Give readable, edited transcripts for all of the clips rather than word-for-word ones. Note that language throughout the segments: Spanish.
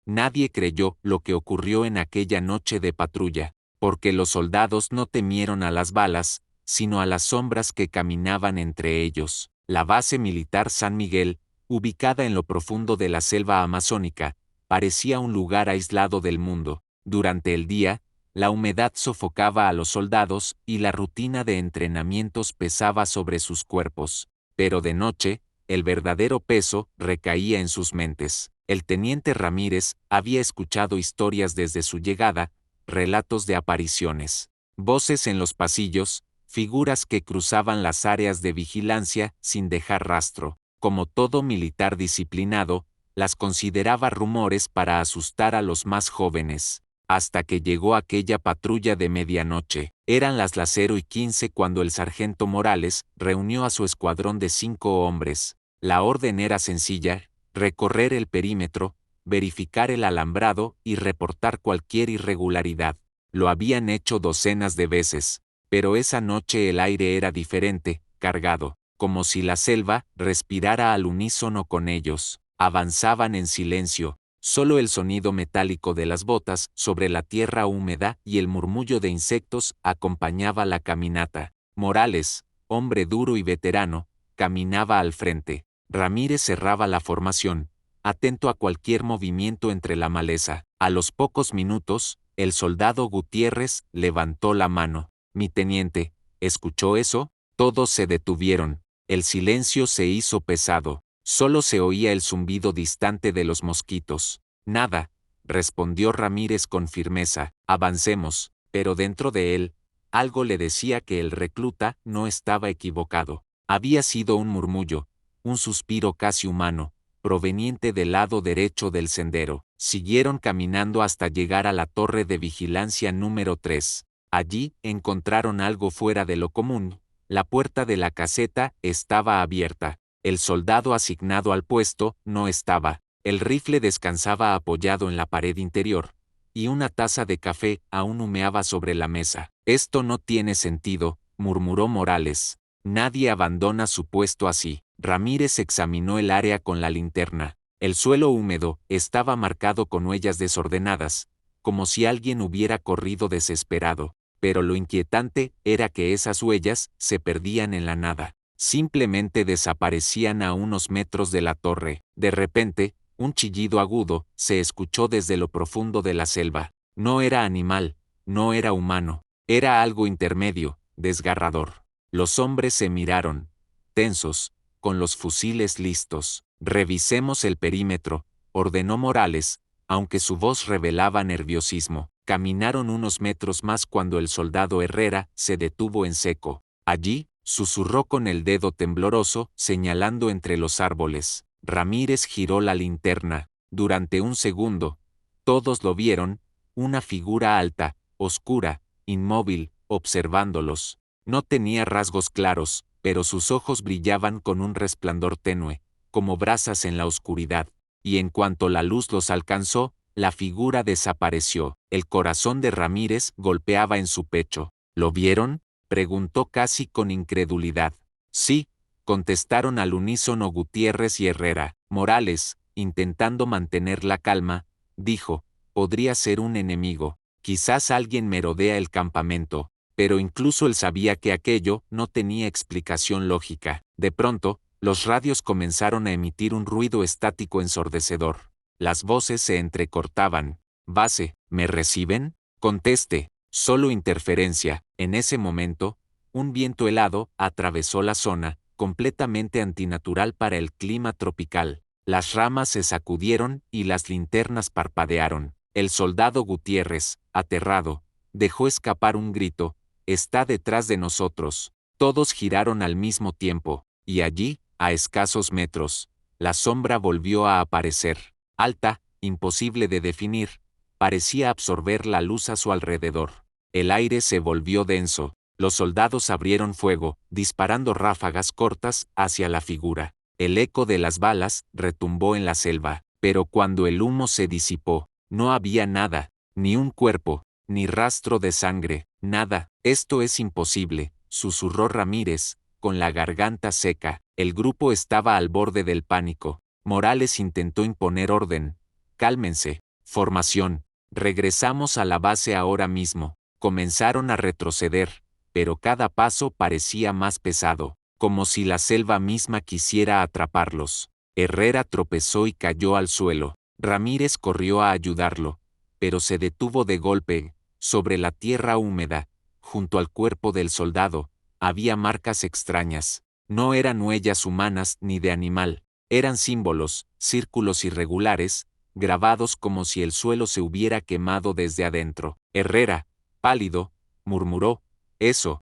Nadie creyó lo que ocurrió en aquella noche de patrulla, porque los soldados no temieron a las balas, sino a las sombras que caminaban entre ellos. La base militar San Miguel, ubicada en lo profundo de la selva amazónica, parecía un lugar aislado del mundo. Durante el día, la humedad sofocaba a los soldados y la rutina de entrenamientos pesaba sobre sus cuerpos, pero de noche, el verdadero peso recaía en sus mentes. El teniente Ramírez había escuchado historias desde su llegada, relatos de apariciones, voces en los pasillos, figuras que cruzaban las áreas de vigilancia sin dejar rastro. Como todo militar disciplinado, las consideraba rumores para asustar a los más jóvenes. Hasta que llegó aquella patrulla de medianoche. Eran las 0:15 cuando el sargento Morales reunió a su escuadrón de 5 hombres. La orden era sencilla: recorrer el perímetro, verificar el alambrado y reportar cualquier irregularidad. Lo habían hecho docenas de veces, pero esa noche el aire era diferente, cargado, como si la selva respirara al unísono con ellos. Avanzaban en silencio. Solo el sonido metálico de las botas sobre la tierra húmeda y el murmullo de insectos acompañaba la caminata. Morales, hombre duro y veterano, caminaba al frente. Ramírez cerraba la formación, atento a cualquier movimiento entre la maleza. A los pocos minutos, el soldado Gutiérrez levantó la mano. «Mi teniente, ¿escuchó eso?». Todos se detuvieron. El silencio se hizo pesado. Solo se oía el zumbido distante de los mosquitos. «Nada», respondió Ramírez con firmeza. «Avancemos». Pero dentro de él, algo le decía que el recluta no estaba equivocado. Había sido un murmullo, un suspiro casi humano, proveniente del lado derecho del sendero. Siguieron caminando hasta llegar a la torre de vigilancia número 3. Allí encontraron algo fuera de lo común. La puerta de la caseta estaba abierta. El soldado asignado al puesto no estaba. El rifle descansaba apoyado en la pared interior, y una taza de café aún humeaba sobre la mesa. «Esto no tiene sentido», murmuró Morales. «Nadie abandona su puesto así». Ramírez examinó el área con la linterna. El suelo húmedo estaba marcado con huellas desordenadas, como si alguien hubiera corrido desesperado. Pero lo inquietante era que esas huellas se perdían en la nada. Simplemente desaparecían a unos metros de la torre. De repente, un chillido agudo se escuchó desde lo profundo de la selva. No era animal, no era humano, era algo intermedio, desgarrador. Los hombres se miraron, tensos, con los fusiles listos. «Revisemos el perímetro», ordenó Morales, aunque su voz revelaba nerviosismo. Caminaron unos metros más cuando el soldado Herrera se detuvo en seco. «Allí», susurró con el dedo tembloroso, señalando entre los árboles. Ramírez giró la linterna. Durante un segundo, todos lo vieron, una figura alta, oscura, inmóvil, observándolos. No tenía rasgos claros, pero sus ojos brillaban con un resplandor tenue, como brasas en la oscuridad. Y en cuanto la luz los alcanzó, la figura desapareció. El corazón de Ramírez golpeaba en su pecho. «¿Lo vieron?», preguntó casi con incredulidad. «Sí», contestaron al unísono Gutiérrez y Herrera. Morales, intentando mantener la calma, dijo: «Podría ser un enemigo. Quizás alguien merodea el campamento». Pero incluso él sabía que aquello no tenía explicación lógica. De pronto, los radios comenzaron a emitir un ruido estático ensordecedor. Las voces se entrecortaban. «Base, ¿me reciben?». «Conteste». Solo interferencia. En ese momento, un viento helado atravesó la zona, completamente antinatural para el clima tropical. Las ramas se sacudieron y las linternas parpadearon. El soldado Gutiérrez, aterrado, dejó escapar un grito: «Está detrás de nosotros». Todos giraron al mismo tiempo, y allí, a escasos metros, la sombra volvió a aparecer. Alta, imposible de definir, parecía absorber la luz a su alrededor. El aire se volvió denso. Los soldados abrieron fuego, disparando ráfagas cortas hacia la figura. El eco de las balas retumbó en la selva, pero cuando el humo se disipó, no había nada, ni un cuerpo, ni rastro de sangre, nada. «Esto es imposible», susurró Ramírez, con la garganta seca. El grupo estaba al borde del pánico. Morales intentó imponer orden. «Cálmense, Formación. Regresamos a la base ahora mismo. Comenzaron a retroceder, pero cada paso parecía más pesado, como si la selva misma quisiera atraparlos. Herrera tropezó y cayó al suelo. Ramírez corrió a ayudarlo, pero se detuvo de golpe. Sobre la tierra húmeda, junto al cuerpo del soldado, había marcas extrañas. No eran huellas humanas ni de animal, eran símbolos, círculos irregulares, grabados como si el suelo se hubiera quemado desde adentro. Herrera, pálido, murmuró, eso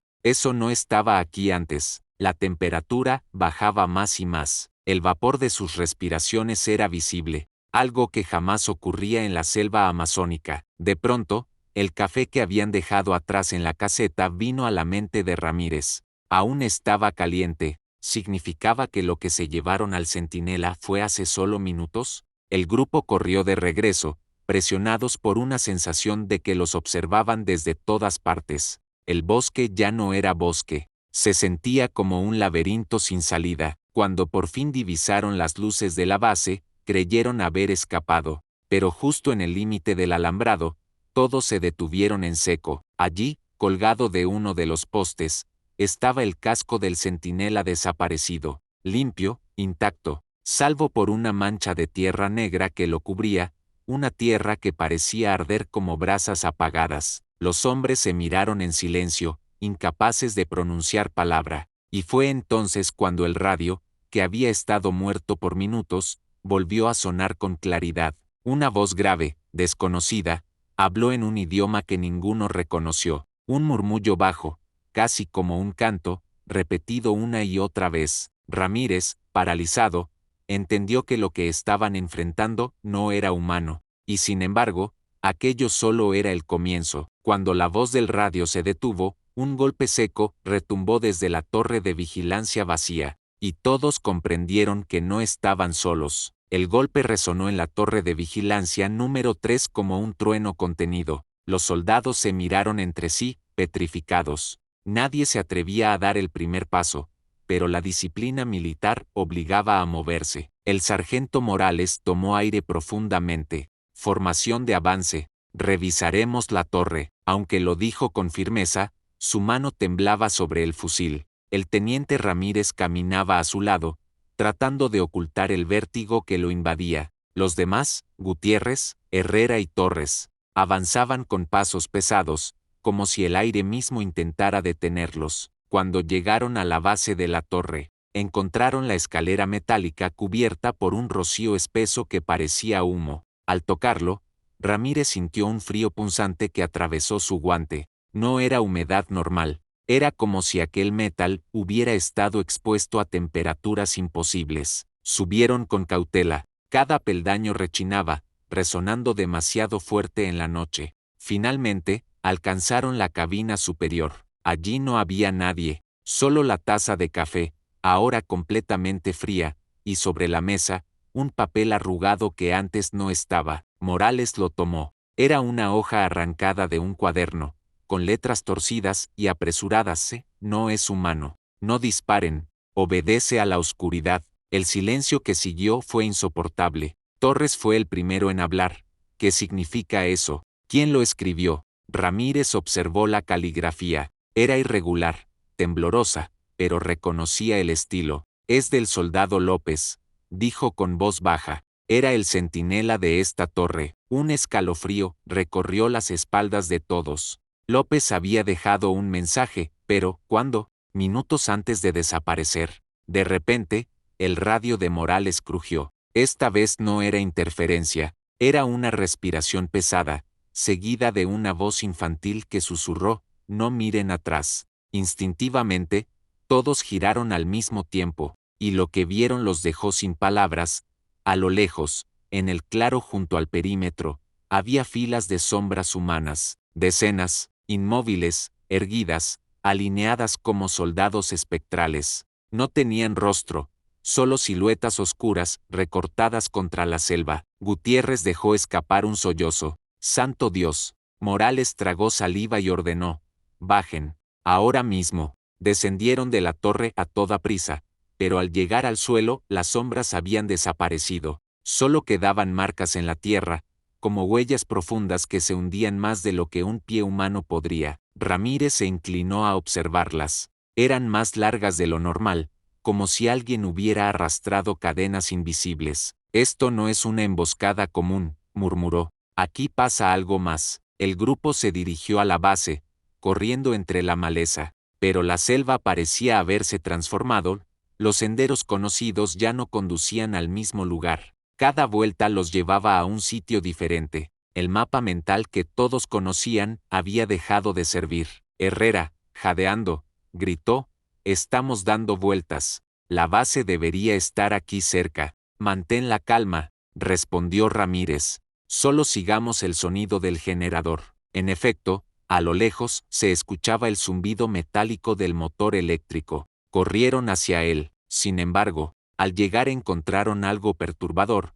no estaba aquí antes. La temperatura bajaba más y más. El vapor de sus respiraciones era visible, algo que jamás ocurría en la selva amazónica. De pronto, el café que habían dejado atrás en la caseta vino a la mente de Ramírez. Aún estaba caliente. ¿Significaba que lo que se llevaron al centinela fue hace solo minutos? El grupo corrió de regreso, presionados por una sensación de que los observaban desde todas partes. El bosque ya no era bosque. Se sentía como un laberinto sin salida. Cuando por fin divisaron las luces de la base, creyeron haber escapado. Pero justo en el límite del alambrado, todos se detuvieron en seco. Allí, colgado de uno de los postes, estaba el casco del centinela desaparecido, limpio, intacto, salvo por una mancha de tierra negra que lo cubría, una tierra que parecía arder como brasas apagadas. Los hombres se miraron en silencio, incapaces de pronunciar palabra, y fue entonces cuando el radio, que había estado muerto por minutos, volvió a sonar con claridad. Una voz grave, desconocida, habló en un idioma que ninguno reconoció, un murmullo bajo, casi como un canto, repetido una y otra vez. Ramírez, paralizado, entendió que lo que estaban enfrentando no era humano, y sin embargo, aquello solo era el comienzo. Cuando la voz del radio se detuvo, un golpe seco retumbó desde la torre de vigilancia vacía, y todos comprendieron que no estaban solos. El golpe resonó en la torre de vigilancia número 3 como un trueno contenido. Los soldados se miraron entre sí, petrificados. Nadie se atrevía a dar el primer paso, pero la disciplina militar obligaba a moverse. El sargento Morales tomó aire profundamente. Formación de avance. Revisaremos la torre. Aunque lo dijo con firmeza, su mano temblaba sobre el fusil. El teniente Ramírez caminaba a su lado, tratando de ocultar el vértigo que lo invadía. Los demás, Gutiérrez, Herrera y Torres, avanzaban con pasos pesados, como si el aire mismo intentara detenerlos. Cuando llegaron a la base de la torre, encontraron la escalera metálica cubierta por un rocío espeso que parecía humo. Al tocarlo, Ramírez sintió un frío punzante que atravesó su guante. No era humedad normal. Era como si aquel metal hubiera estado expuesto a temperaturas imposibles. Subieron con cautela. Cada peldaño rechinaba, resonando demasiado fuerte en la noche. Finalmente, alcanzaron la cabina superior. Allí no había nadie, solo la taza de café, ahora completamente fría, y sobre la mesa, un papel arrugado que antes no estaba. Morales lo tomó. Era una hoja arrancada de un cuaderno, con letras torcidas y apresuradas. No es humano. No disparen. Obedece a la oscuridad. El silencio que siguió fue insoportable. Torres fue el primero en hablar. ¿Qué significa eso? ¿Quién lo escribió? Ramírez observó la caligrafía. Era irregular, temblorosa, pero reconocía el estilo. Es del soldado López, dijo con voz baja. Era el centinela de esta torre. Un escalofrío recorrió las espaldas de todos. López había dejado un mensaje, pero, ¿cuándo? Minutos antes de desaparecer. De repente, el radio de Morales crujió. Esta vez no era interferencia, era una respiración pesada, seguida de una voz infantil que susurró, no miren atrás. Instintivamente, todos giraron al mismo tiempo, y lo que vieron los dejó sin palabras. A lo lejos, en el claro junto al perímetro, había filas de sombras humanas, decenas, inmóviles, erguidas, alineadas como soldados espectrales. No tenían rostro, solo siluetas oscuras, recortadas contra la selva. Gutiérrez dejó escapar un sollozo. ¡Santo Dios! Morales tragó saliva y ordenó: bajen, ahora mismo. Descendieron de la torre a toda prisa, pero al llegar al suelo, las sombras habían desaparecido. Solo quedaban marcas en la tierra, como huellas profundas que se hundían más de lo que un pie humano podría. Ramírez se inclinó a observarlas. Eran más largas de lo normal, como si alguien hubiera arrastrado cadenas invisibles. Esto no es una emboscada común, murmuró. Aquí pasa algo más. El grupo se dirigió a la base, corriendo entre la maleza. Pero la selva parecía haberse transformado. Los senderos conocidos ya no conducían al mismo lugar. Cada vuelta los llevaba a un sitio diferente. El mapa mental que todos conocían había dejado de servir. Herrera, jadeando, gritó: «Estamos dando vueltas. La base debería estar aquí cerca». «Mantén la calma», respondió Ramírez. «Solo sigamos el sonido del generador». En efecto, a lo lejos se escuchaba el zumbido metálico del motor eléctrico. Corrieron hacia él. Sin embargo, al llegar encontraron algo perturbador.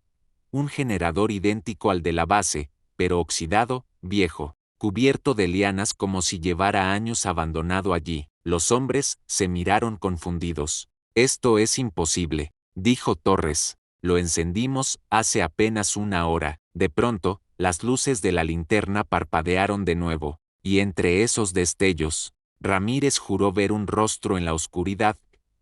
Un generador idéntico al de la base, pero oxidado, viejo, cubierto de lianas como si llevara años abandonado allí. Los hombres se miraron confundidos. «Esto es imposible», dijo Torres. «Lo encendimos hace apenas una hora». De pronto, las luces de la linterna parpadearon de nuevo, y entre esos destellos, Ramírez juró ver un rostro en la oscuridad,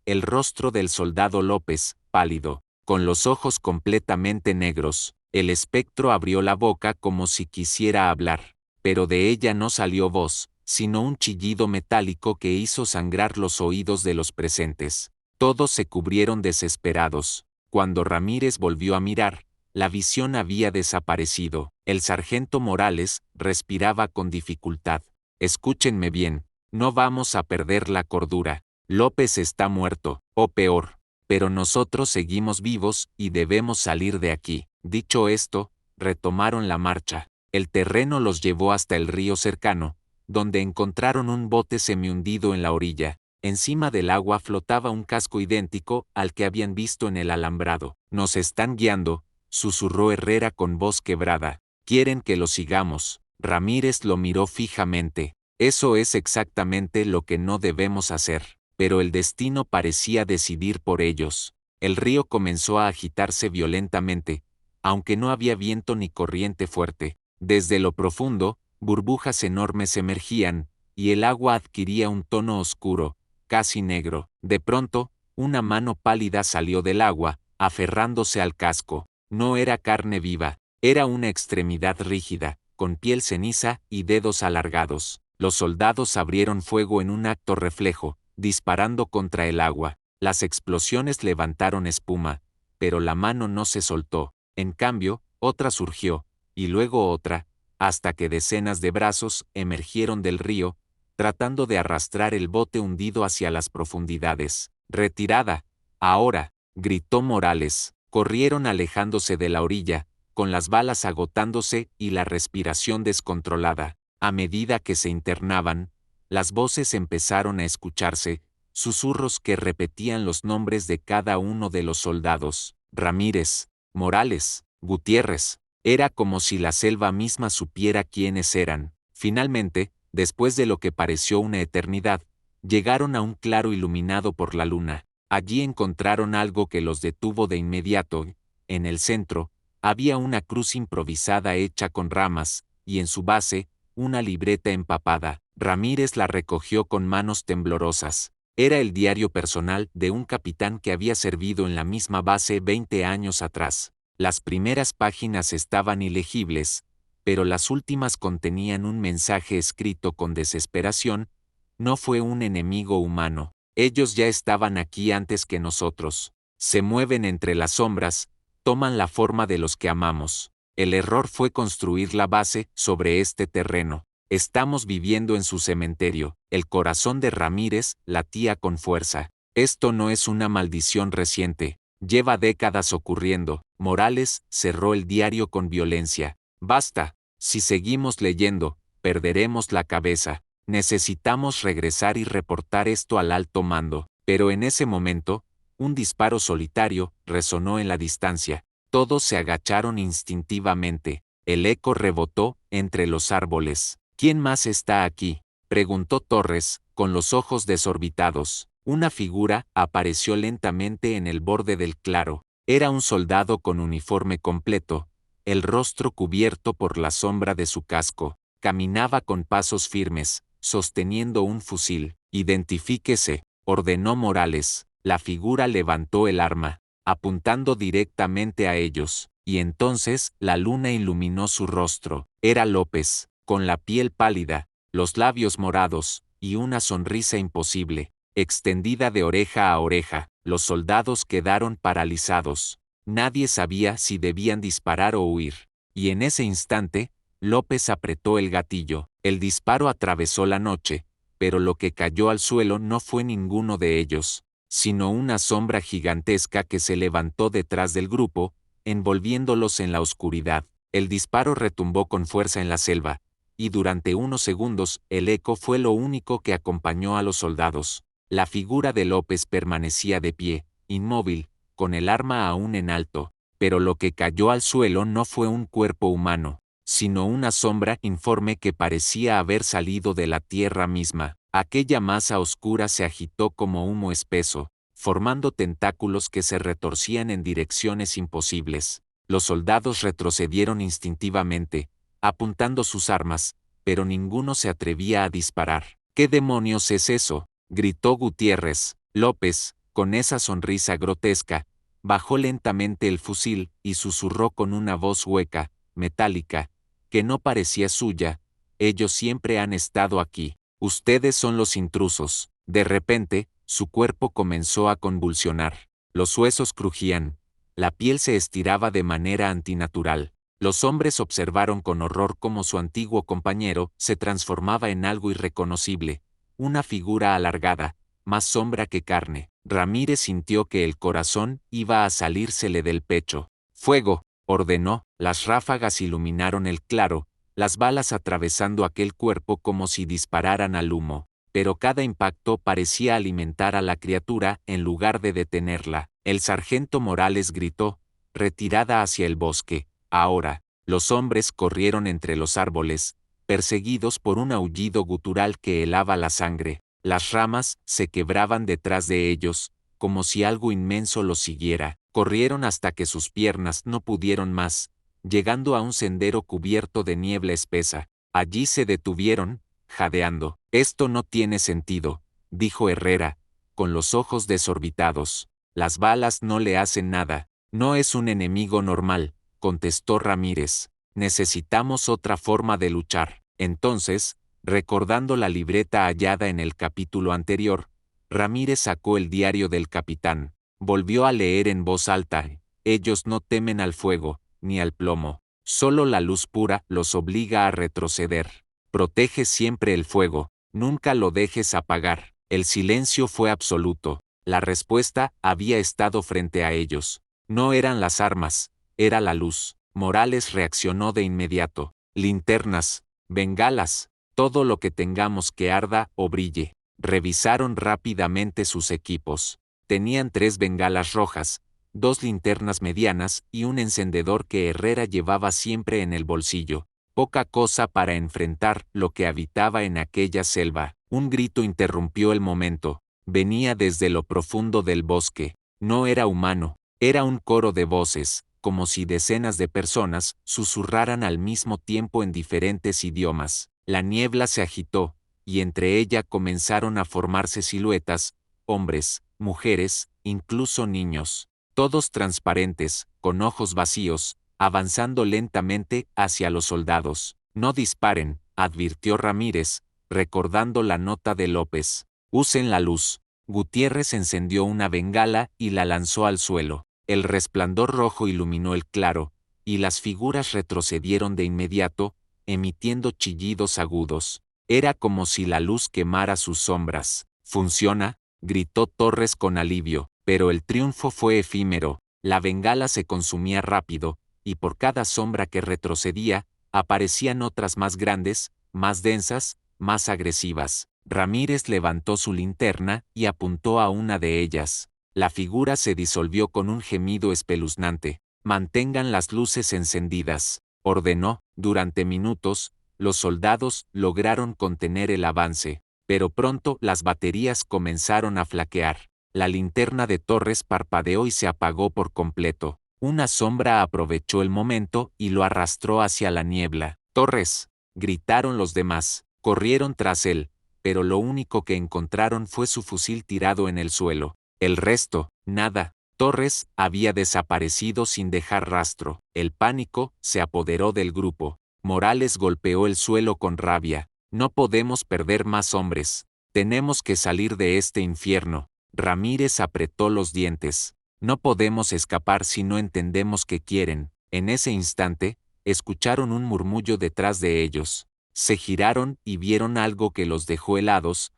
el rostro del soldado López, pálido, con los ojos completamente negros. El espectro abrió la boca como si quisiera hablar, pero de ella no salió voz, sino un chillido metálico que hizo sangrar los oídos de los presentes. Todos se cubrieron desesperados. Cuando Ramírez volvió a mirar, la visión había desaparecido. El sargento Morales respiraba con dificultad. «Escúchenme bien, no vamos a perder la cordura. López está muerto, o peor. Pero nosotros seguimos vivos y debemos salir de aquí». Dicho esto, retomaron la marcha. El terreno los llevó hasta el río cercano, donde encontraron un bote semihundido en la orilla. Encima del agua flotaba un casco idéntico al que habían visto en el alambrado. «Nos están guiando», susurró Herrera con voz quebrada. «Quieren que lo sigamos». Ramírez lo miró fijamente. «Eso es exactamente lo que no debemos hacer». Pero el destino parecía decidir por ellos. El río comenzó a agitarse violentamente, aunque no había viento ni corriente fuerte. Desde lo profundo, burbujas enormes emergían, y el agua adquiría un tono oscuro, casi negro. De pronto, una mano pálida salió del agua, aferrándose al casco. No era carne viva, era una extremidad rígida, con piel ceniza y dedos alargados. Los soldados abrieron fuego en un acto reflejo, disparando contra el agua. Las explosiones levantaron espuma, pero la mano no se soltó. En cambio, otra surgió, y luego otra, hasta que decenas de brazos emergieron del río, tratando de arrastrar el bote hundido hacia las profundidades. «Retirada, ahora», gritó Morales. Corrieron alejándose de la orilla, con las balas agotándose y la respiración descontrolada. A medida que se internaban, las voces empezaron a escucharse, susurros que repetían los nombres de cada uno de los soldados. Ramírez, Morales, Gutiérrez. Era como si la selva misma supiera quiénes eran. Finalmente, después de lo que pareció una eternidad, llegaron a un claro iluminado por la luna. Allí encontraron algo que los detuvo de inmediato. En el centro, había una cruz improvisada hecha con ramas, y en su base, una libreta empapada. Ramírez la recogió con manos temblorosas. Era el diario personal de un capitán que había servido en la misma base 20 años atrás. Las primeras páginas estaban ilegibles, pero las últimas contenían un mensaje escrito con desesperación: «No fue un enemigo humano. Ellos ya estaban aquí antes que nosotros. Se mueven entre las sombras, toman la forma de los que amamos. El error fue construir la base sobre este terreno. Estamos viviendo en su cementerio». El corazón de Ramírez latía con fuerza. «Esto no es una maldición reciente. Lleva décadas ocurriendo». Morales cerró el diario con violencia. «Basta. Si seguimos leyendo, perderemos la cabeza. Necesitamos regresar y reportar esto al alto mando». Pero en ese momento, un disparo solitario resonó en la distancia. Todos se agacharon instintivamente. El eco rebotó entre los árboles. «¿Quién más está aquí?», preguntó Torres, con los ojos desorbitados. Una figura apareció lentamente en el borde del claro. Era un soldado con uniforme completo, el rostro cubierto por la sombra de su casco. Caminaba con pasos firmes, sosteniendo un fusil. «Identifíquese», ordenó Morales. La figura levantó el arma, apuntando directamente a ellos, y entonces la luna iluminó su rostro. Era López, con la piel pálida, los labios morados, y una sonrisa imposible, extendida de oreja a oreja. Los soldados quedaron paralizados. Nadie sabía si debían disparar o huir. Y en ese instante, López apretó el gatillo. El disparo atravesó la noche, pero lo que cayó al suelo no fue ninguno de ellos, sino una sombra gigantesca que se levantó detrás del grupo, envolviéndolos en la oscuridad. El disparo retumbó con fuerza en la selva, y durante unos segundos el eco fue lo único que acompañó a los soldados. La figura de López permanecía de pie, inmóvil, con el arma aún en alto, pero lo que cayó al suelo no fue un cuerpo humano, sino una sombra informe que parecía haber salido de la tierra misma. Aquella masa oscura se agitó como humo espeso, formando tentáculos que se retorcían en direcciones imposibles. Los soldados retrocedieron instintivamente, apuntando sus armas, pero ninguno se atrevía a disparar. «¿Qué demonios es eso?», gritó Gutiérrez. López, con esa sonrisa grotesca, bajó lentamente el fusil y susurró con una voz hueca, metálica, que no parecía suya: «Ellos siempre han estado aquí. Ustedes son los intrusos». De repente, su cuerpo comenzó a convulsionar. Los huesos crujían. La piel se estiraba de manera antinatural. Los hombres observaron con horror cómo su antiguo compañero se transformaba en algo irreconocible, una figura alargada, más sombra que carne. Ramírez sintió que el corazón iba a salírsele del pecho. «¡Fuego!», ordenó. Las ráfagas iluminaron el claro, las balas atravesando aquel cuerpo como si dispararan al humo, pero cada impacto parecía alimentar a la criatura en lugar de detenerla. El sargento Morales gritó: «Retirada hacia el bosque». Ahora, los hombres corrieron entre los árboles, perseguidos por un aullido gutural que helaba la sangre. Las ramas se quebraban detrás de ellos, como si algo inmenso los siguiera. Corrieron hasta que sus piernas no pudieron más, llegando a un sendero cubierto de niebla espesa. Allí se detuvieron, jadeando. «Esto no tiene sentido», dijo Herrera, con los ojos desorbitados. «Las balas no le hacen nada». «No es un enemigo normal», contestó Ramírez. «Necesitamos otra forma de luchar». Entonces, recordando la libreta hallada en el capítulo anterior, Ramírez sacó el diario del capitán. Volvió a leer en voz alta: «Ellos no temen al fuego, ni al plomo. Solo la luz pura los obliga a retroceder. Protege siempre el fuego, nunca lo dejes apagar». El silencio fue absoluto. La respuesta había estado frente a ellos. No eran las armas, era la luz. Morales reaccionó de inmediato. «Linternas, bengalas, todo lo que tengamos que arda o brille». Revisaron rápidamente sus equipos. Tenían 3 bengalas rojas, 2 linternas medianas y un encendedor que Herrera llevaba siempre en el bolsillo. Poca cosa para enfrentar lo que habitaba en aquella selva. Un grito interrumpió el momento. Venía desde lo profundo del bosque. No era humano, era un coro de voces, como si decenas de personas susurraran al mismo tiempo en diferentes idiomas. La niebla se agitó, y entre ella comenzaron a formarse siluetas, hombres, mujeres, incluso niños, todos transparentes, con ojos vacíos, avanzando lentamente hacia los soldados. «No disparen», advirtió Ramírez, recordando la nota de López. «Usen la luz». Gutiérrez encendió una bengala y la lanzó al suelo. El resplandor rojo iluminó el claro, y las figuras retrocedieron de inmediato, emitiendo chillidos agudos. Era como si la luz quemara sus sombras. «¿Funciona?», gritó Torres con alivio, pero el triunfo fue efímero. La bengala se consumía rápido, y por cada sombra que retrocedía, aparecían otras más grandes, más densas, más agresivas. Ramírez levantó su linterna y apuntó a una de ellas. La figura se disolvió con un gemido espeluznante. «Mantengan las luces encendidas», ordenó. Durante minutos, los soldados lograron contener el avance, pero pronto las baterías comenzaron a flaquear. La linterna de Torres parpadeó y se apagó por completo. Una sombra aprovechó el momento y lo arrastró hacia la niebla. «Torres», gritaron los demás. Corrieron tras él, pero lo único que encontraron fue su fusil tirado en el suelo. El resto, nada. Torres había desaparecido sin dejar rastro. El pánico se apoderó del grupo. Morales golpeó el suelo con rabia. «No podemos perder más hombres. Tenemos que salir de este infierno». Ramírez apretó los dientes. «No podemos escapar si no entendemos qué quieren». En ese instante, escucharon un murmullo detrás de ellos. Se giraron y vieron algo que los dejó helados.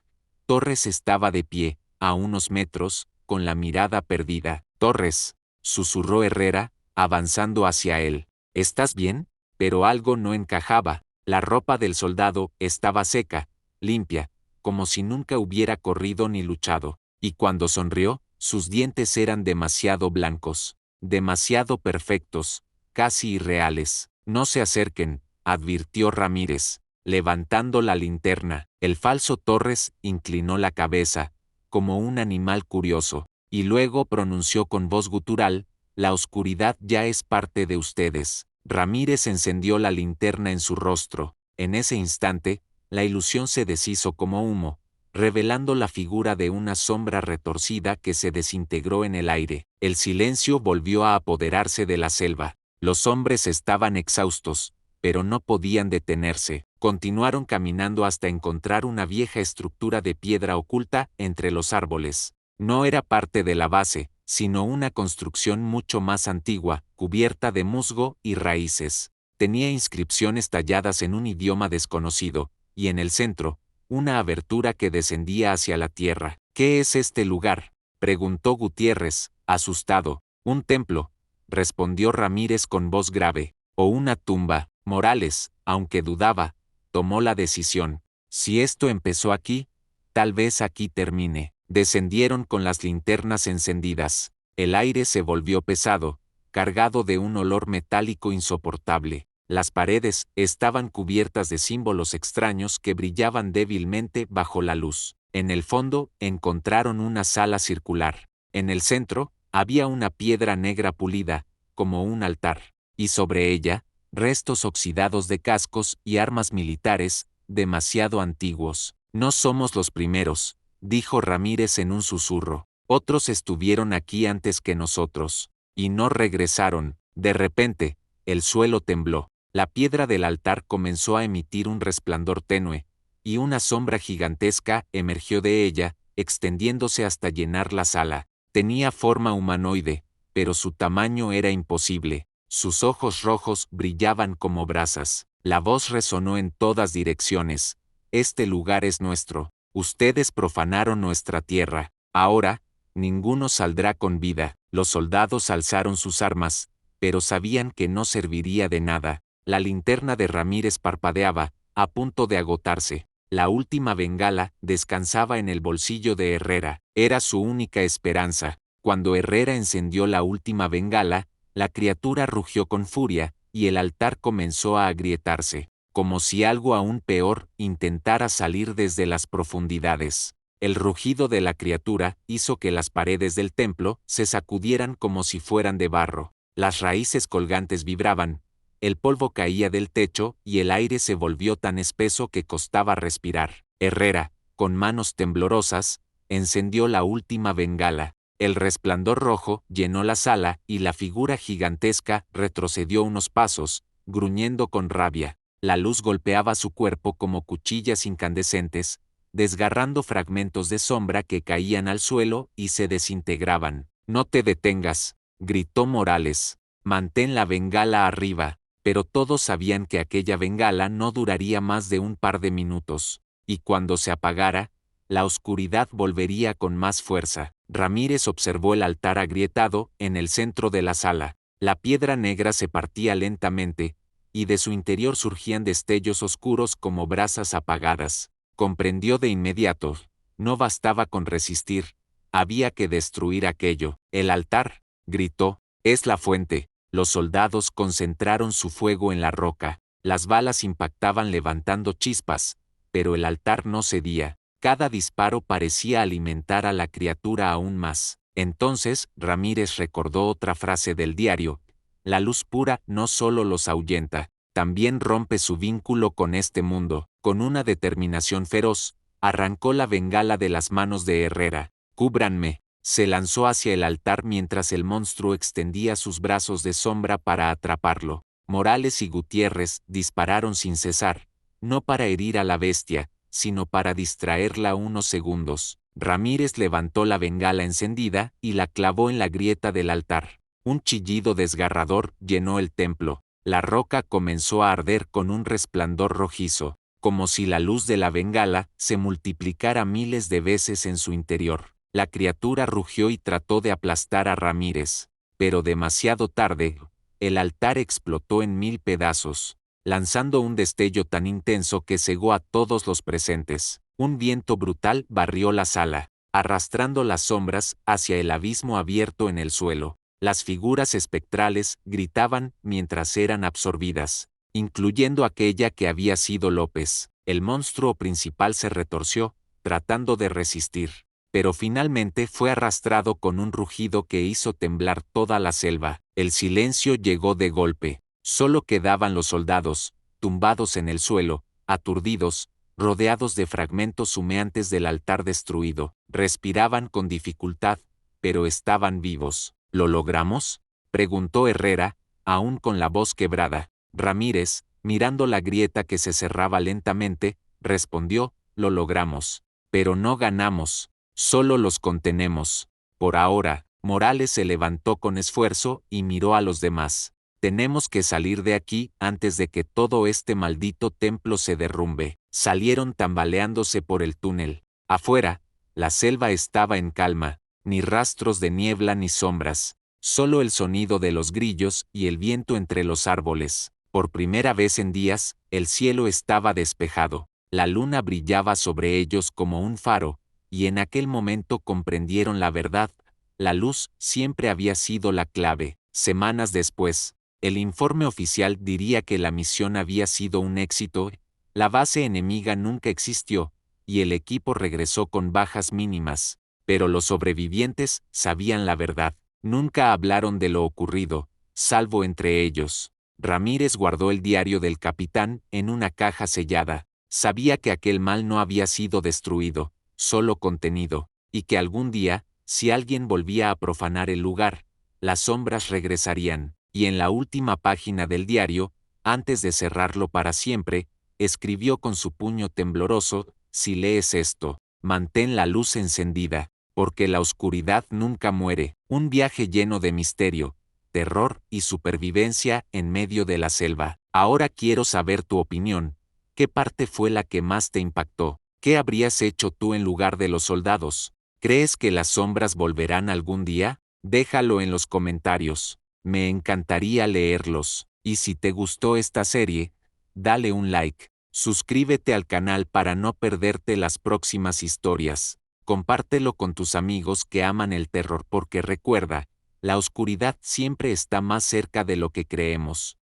Torres estaba de pie, a unos metros, con la mirada perdida. «Torres», susurró Herrera, avanzando hacia él. «¿Estás bien?». Pero algo no encajaba. La ropa del soldado estaba seca, limpia, como si nunca hubiera corrido ni luchado. Y cuando sonrió, sus dientes eran demasiado blancos, demasiado perfectos, casi irreales. «No se acerquen», advirtió Ramírez, levantando la linterna. El falso Torres inclinó la cabeza, como un animal curioso, y luego pronunció con voz gutural: «La oscuridad ya es parte de ustedes». Ramírez encendió la linterna en su rostro. En ese instante, la ilusión se deshizo como humo, revelando la figura de una sombra retorcida que se desintegró en el aire. El silencio volvió a apoderarse de la selva. Los hombres estaban exhaustos, pero no podían detenerse. Continuaron caminando hasta encontrar una vieja estructura de piedra oculta entre los árboles. No era parte de la base, sino una construcción mucho más antigua, cubierta de musgo y raíces. Tenía inscripciones talladas en un idioma desconocido, y en el centro, una abertura que descendía hacia la tierra. «¿Qué es este lugar?», preguntó Gutiérrez, asustado. «Un templo», respondió Ramírez con voz grave. «O una tumba». Morales, aunque dudaba, tomó la decisión. «Si esto empezó aquí, tal vez aquí termine». Descendieron con las linternas encendidas. El aire se volvió pesado, cargado de un olor metálico insoportable. Las paredes estaban cubiertas de símbolos extraños que brillaban débilmente bajo la luz. En el fondo encontraron una sala circular. En el centro había una piedra negra pulida, como un altar, y sobre ella, restos oxidados de cascos y armas militares, demasiado antiguos. «No somos los primeros», dijo Ramírez en un susurro. «Otros estuvieron aquí antes que nosotros, y no regresaron». De repente, el suelo tembló. La piedra del altar comenzó a emitir un resplandor tenue, y una sombra gigantesca emergió de ella, extendiéndose hasta llenar la sala. Tenía forma humanoide, pero su tamaño era imposible. Sus ojos rojos brillaban como brasas. La voz resonó en todas direcciones. «Este lugar es nuestro. Ustedes profanaron nuestra tierra. Ahora, ninguno saldrá con vida». Los soldados alzaron sus armas, pero sabían que no serviría de nada. La linterna de Ramírez parpadeaba, a punto de agotarse. La última bengala descansaba en el bolsillo de Herrera. Era su única esperanza. Cuando Herrera encendió la última bengala, la criatura rugió con furia, y el altar comenzó a agrietarse, como si algo aún peor intentara salir desde las profundidades. El rugido de la criatura hizo que las paredes del templo se sacudieran como si fueran de barro. Las raíces colgantes vibraban, el polvo caía del techo y el aire se volvió tan espeso que costaba respirar. Herrera, con manos temblorosas, encendió la última bengala. El resplandor rojo llenó la sala y la figura gigantesca retrocedió unos pasos, gruñendo con rabia. La luz golpeaba su cuerpo como cuchillas incandescentes, desgarrando fragmentos de sombra que caían al suelo y se desintegraban. «No te detengas», gritó Morales. «Mantén la bengala arriba». Pero todos sabían que aquella bengala no duraría más de un par de minutos, y cuando se apagara, la oscuridad volvería con más fuerza. Ramírez observó el altar agrietado en el centro de la sala. La piedra negra se partía lentamente, y de su interior surgían destellos oscuros como brasas apagadas. Comprendió de inmediato, no bastaba con resistir, había que destruir aquello. «El altar», gritó, «es la fuente». Los soldados concentraron su fuego en la roca. Las balas impactaban levantando chispas, pero el altar no cedía. Cada disparo parecía alimentar a la criatura aún más. Entonces, Ramírez recordó otra frase del diario: la luz pura no solo los ahuyenta, también rompe su vínculo con este mundo. Con una determinación feroz, arrancó la bengala de las manos de Herrera. «Cúbranme», se lanzó hacia el altar mientras el monstruo extendía sus brazos de sombra para atraparlo. Morales y Gutiérrez dispararon sin cesar, no para herir a la bestia, sino para distraerla unos segundos. Ramírez levantó la bengala encendida y la clavó en la grieta del altar. Un chillido desgarrador llenó el templo. La roca comenzó a arder con un resplandor rojizo, como si la luz de la bengala se multiplicara miles de veces en su interior. La criatura rugió y trató de aplastar a Ramírez, pero demasiado tarde. El altar explotó en 1000 pedazos, lanzando un destello tan intenso que cegó a todos los presentes. Un viento brutal barrió la sala, arrastrando las sombras hacia el abismo abierto en el suelo. Las figuras espectrales gritaban mientras eran absorbidas, incluyendo aquella que había sido López. El monstruo principal se retorció, tratando de resistir, pero finalmente fue arrastrado con un rugido que hizo temblar toda la selva. El silencio llegó de golpe. Solo quedaban los soldados, tumbados en el suelo, aturdidos, rodeados de fragmentos humeantes del altar destruido. Respiraban con dificultad, pero estaban vivos. ¿Lo logramos?, preguntó Herrera, aún con la voz quebrada. Ramírez, mirando la grieta que se cerraba lentamente, respondió: lo logramos. Pero no ganamos, solo los contenemos. Por ahora. Morales se levantó con esfuerzo y miró a los demás. Tenemos que salir de aquí antes de que todo este maldito templo se derrumbe. Salieron tambaleándose por el túnel. Afuera, la selva estaba en calma, ni rastros de niebla ni sombras, solo el sonido de los grillos y el viento entre los árboles. Por primera vez en días, el cielo estaba despejado. La luna brillaba sobre ellos como un faro, y en aquel momento comprendieron la verdad. La luz siempre había sido la clave. Semanas después, el informe oficial diría que la misión había sido un éxito. La base enemiga nunca existió, y el equipo regresó con bajas mínimas. Pero los sobrevivientes sabían la verdad. Nunca hablaron de lo ocurrido, salvo entre ellos. Ramírez guardó el diario del capitán en una caja sellada. Sabía que aquel mal no había sido destruido, solo contenido, y que algún día, si alguien volvía a profanar el lugar, las sombras regresarían. Y en la última página del diario, antes de cerrarlo para siempre, escribió con su puño tembloroso: si lees esto, mantén la luz encendida, porque la oscuridad nunca muere. Un viaje lleno de misterio, terror y supervivencia en medio de la selva. Ahora quiero saber tu opinión. ¿Qué parte fue la que más te impactó? ¿Qué habrías hecho tú en lugar de los soldados? ¿Crees que las sombras volverán algún día? Déjalo en los comentarios. Me encantaría leerlos. Y si te gustó esta serie, dale un like. Suscríbete al canal para no perderte las próximas historias. Compártelo con tus amigos que aman el terror, porque recuerda, la oscuridad siempre está más cerca de lo que creemos.